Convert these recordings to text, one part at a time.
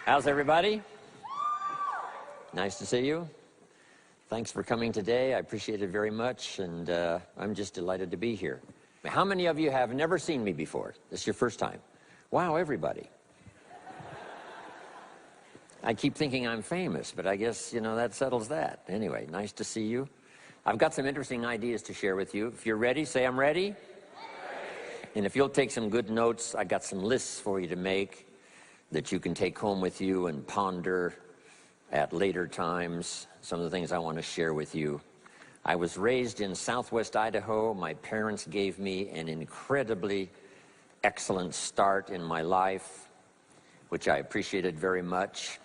How's everybody? Nice to see you. Thanks for coming today. I appreciate it very much, and I'm just delighted to be here. How many of you have never seen me before? This is your first time. Wow, everybody. I keep thinking I'm famous, but I guess, you know, that settles that. Anyway, nice to see you. I've got some interesting ideas to share with you. If you're ready, say I'm ready. And if you'll take some good notes, I got some lists for you to make that you can take home with you and ponder at later times. Some of the things I want to share with you. I was raised in southwest Idaho. My parents gave me an incredibly excellent start in my life, which I appreciated very much.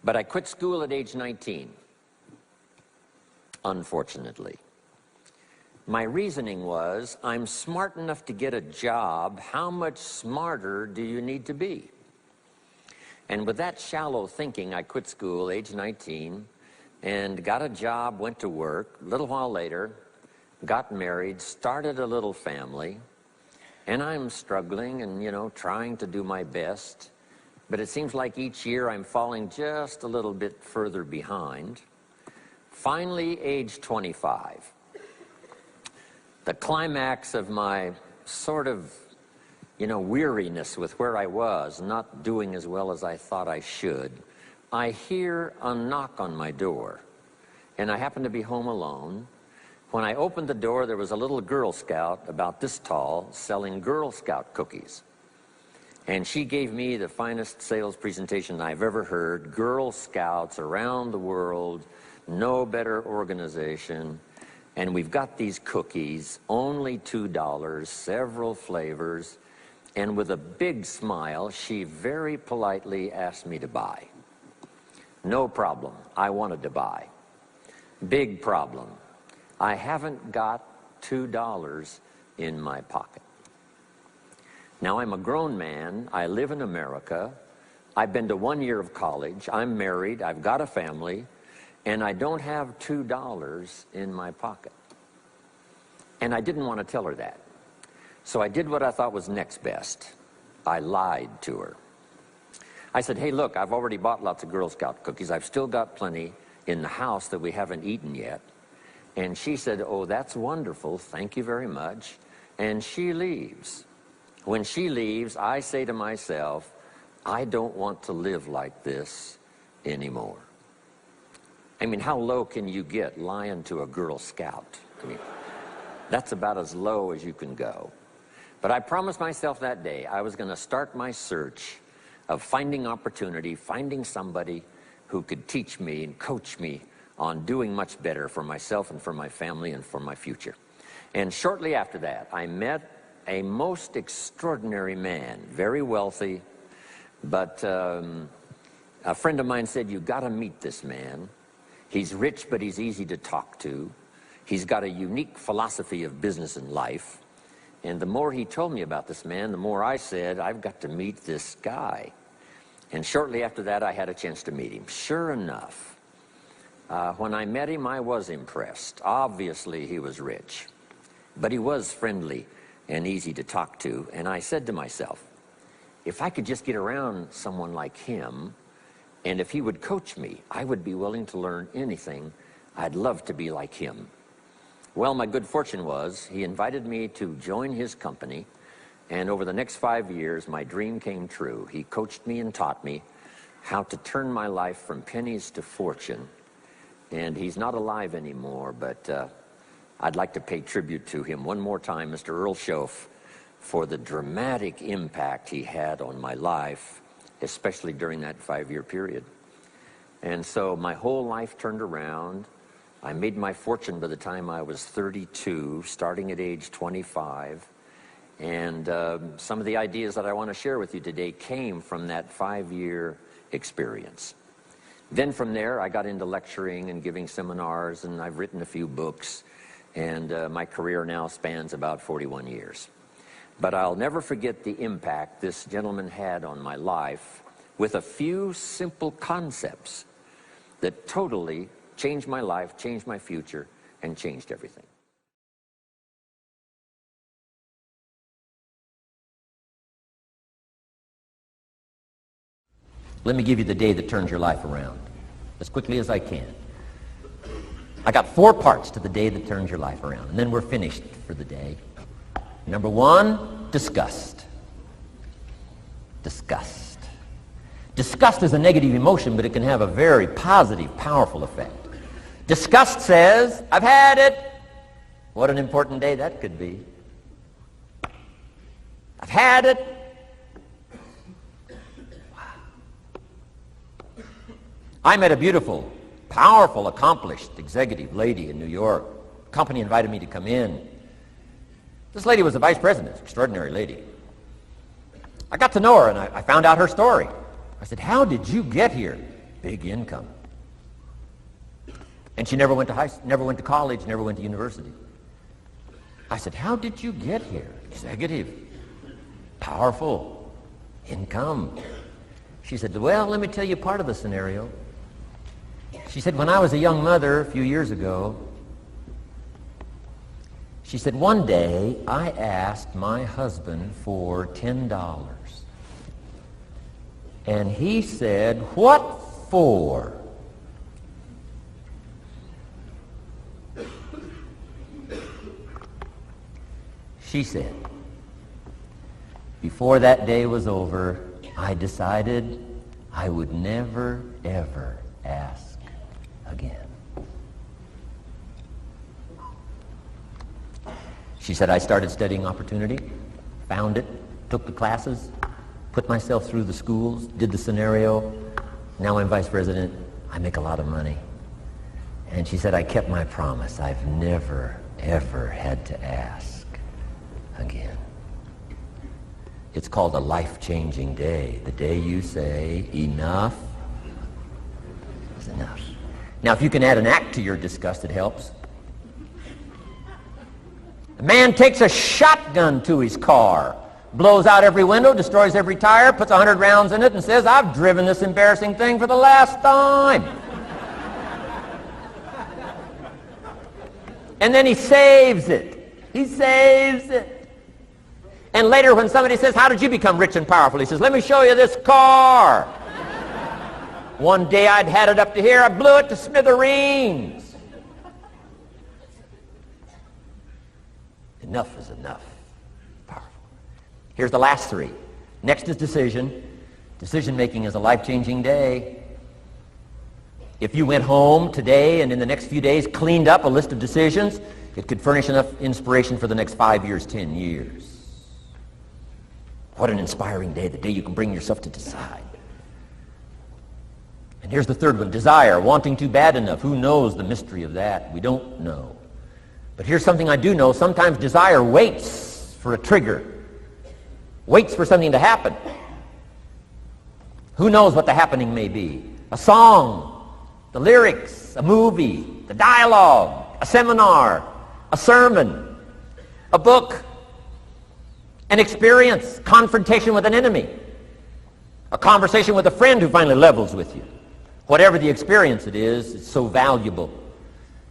But I quit school at age 19, unfortunately. My reasoning was, I'm smart enough to get a job. How much smarter do you need to be? And with that shallow thinking, I quit school, age 19, and got a job, went to work. A little while later, got married, started a little family, and I'm struggling and, you know, trying to do my best. But it seems like each year I'm falling just a little bit further behind. Finally, age 25. The climax of my sort of, you know, weariness with where I was, not doing as well as I thought I should. I hear a knock on my door, and I happen to be home alone. When I opened the door, there was a little Girl Scout about this tall selling Girl Scout cookies. And she gave me the finest sales presentation I've ever heard. Girl Scouts around the world, no better organization. And we've got these cookies, only $2, several flavors. And with a big smile, she very politely asked me to buy. No problem, I wanted to buy. Big problem, I haven't got $2 in my pocket. Now, I'm a grown man, I live in America, I've been to 1 year of college, I'm married, I've got a family, and I don't have $2 in my pocket. And I didn't want to tell her that. So I did what I thought was next best. I lied to her. I said, hey, look, I've already bought lots of Girl Scout cookies. I've still got plenty in the house that we haven't eaten yet. And she said, oh, that's wonderful. Thank you very much. And she leaves. When she leaves, I say to myself, I don't want to live like this anymore. I mean, how low can you get lying to a Girl Scout? I mean, that's about as low as you can go. But I promised myself that day I was going to start my search of finding opportunity, finding somebody who could teach me and coach me on doing much better for myself and for my family and for my future. And shortly after that, I met a most extraordinary man, very wealthy, but a friend of mine said, you got to meet this man. He's rich, but he's easy to talk to. He's got a unique philosophy of business and life. And the more he told me about this man, the more I said, I've got to meet this guy. And shortly after that, I had a chance to meet him. Sure enough, when I met him, I was impressed. Obviously, he was rich, but he was friendly and easy to talk to. And I said to myself, if I could just get around someone like him, and if he would coach me, I would be willing to learn anything. I'd love to be like him. Well, my good fortune was he invited me to join his company, and over the next 5 years, my dream came true. He coached me and taught me how to turn my life from pennies to fortune. And he's not alive anymore, but I'd like to pay tribute to him one more time, Mr. Earl Schoaf, for the dramatic impact he had on my life, especially during that 5-year period. And so my whole life turned around. I made my fortune by the time I was 32, starting at age 25. And some of the ideas that I want to share with you today came from that 5-year experience. Then from there, I got into lecturing and giving seminars, and I've written a few books. And my career now spans about 41 years. But I'll never forget the impact this gentleman had on my life with a few simple concepts that totally changed my life, changed my future, and changed everything. Let me give you the day that turns your life around, as quickly as I can. I got 4 parts to the day that turns your life around, and then we're finished for the day. Number 1, disgust. Disgust. Disgust is a negative emotion, but it can have a very positive, powerful effect. Disgust says, I've had it. What an important day that could be. I've had it. Wow. I met a beautiful, powerful, accomplished executive lady in New York. The company invited me to come in. This lady was a vice president, extraordinary lady. I got to know her, and I found out her story. I said, how did you get here? Big income. And she never went to college, never went to university. I said, how did you get here? Executive, powerful, income. She said, well, let me tell you part of the scenario. She said, when I was a young mother a few years ago, she said, one day I asked my husband for $10. And he said, what for? She said, before that day was over, I decided I would never, ever ask again. She said, I started studying opportunity, found it, took the classes, put myself through the schools, did the scenario. Now I'm vice president. I make a lot of money. And she said, I kept my promise. I've never, ever had to ask again. It's called a life-changing day. The day you say, enough is enough. Now, if you can add an act to your disgust, it helps. A man takes a shotgun to his car, blows out every window, destroys every tire, puts 100 rounds in it, and says, I've driven this embarrassing thing for the last time. And then he saves it. He saves it. And later when somebody says, how did you become rich and powerful? He says, let me show you this car. One day I'd had it up to here, I blew it to smithereens. Enough is enough. Powerful. Here's the last 3. Next is decision. Decision making is a life-changing day. If you went home today and in the next few days cleaned up a list of decisions, it could furnish enough inspiration for the next 5 years, 10 years. What an inspiring day, the day you can bring yourself to decide. And here's the 3rd one, desire, wanting too bad enough. Who knows the mystery of that? We don't know. But here's something I do know. Sometimes desire waits for a trigger, waits for something to happen. Who knows what the happening may be? A song, the lyrics, a movie, the dialogue, a seminar, a sermon, a book, an experience, confrontation with an enemy, a conversation with a friend who finally levels with you. Whatever the experience it is, it's so valuable.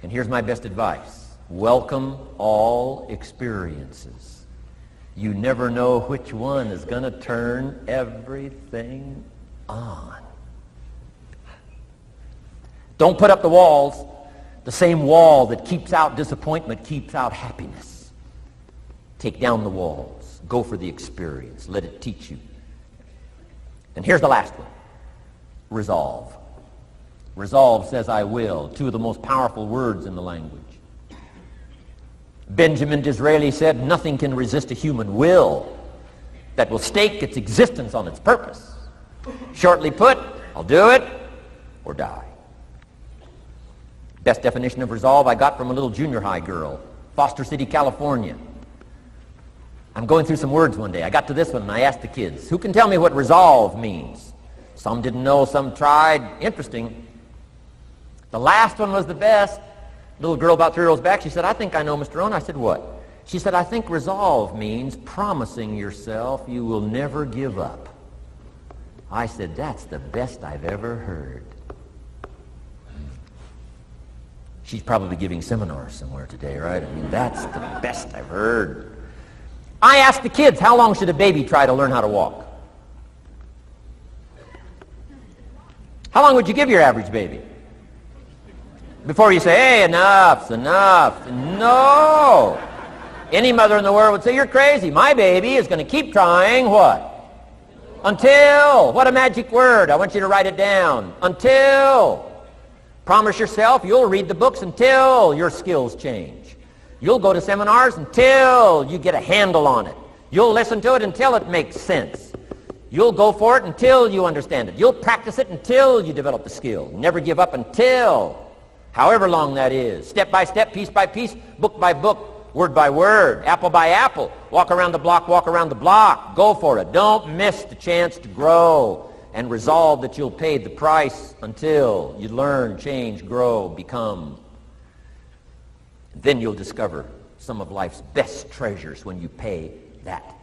And here's my best advice. Welcome all experiences. You never know which one is going to turn everything on. Don't put up the walls. The same wall that keeps out disappointment keeps out happiness. Take down the walls. Go for the experience. Let it teach you. And here's the last one. Resolve. Resolve says I will. 2 of the most powerful words in the language. Benjamin Disraeli said, nothing can resist a human will that will stake its existence on its purpose. Shortly put, I'll do it or die. Best definition of resolve I got from a little junior high girl, Foster City, California. I'm going through some words one day. I got to this one and I asked the kids, who can tell me what resolve means? Some didn't know, some tried. Interesting. The last one was the best. Little girl about 3 rows back, she said, I think I know, Mr. Rohn'un. I said, what? She said, I think resolve means promising yourself you will never give up. I said, that's the best I've ever heard. She's probably giving seminars somewhere today, right? I mean, that's the best I've heard. I asked the kids, how long should a baby try to learn how to walk? How long would you give your average baby? Before you say, hey, enough's enough. No. Any mother in the world would say, you're crazy. My baby is going to keep trying what? Until. What a magic word. I want you to write it down. Until. Promise yourself you'll read the books until your skills change. You'll go to seminars until you get a handle on it. You'll listen to it until it makes sense. You'll go for it until you understand it. You'll practice it until you develop the skill. Never give up until, however long that is. Step by step, piece by piece, book by book, word by word, apple by apple. Walk around the block, walk around the block. Go for it. Don't miss the chance to grow, and resolve that you'll pay the price until you learn, change, grow, become. Then you'll discover some of life's best treasures when you pay that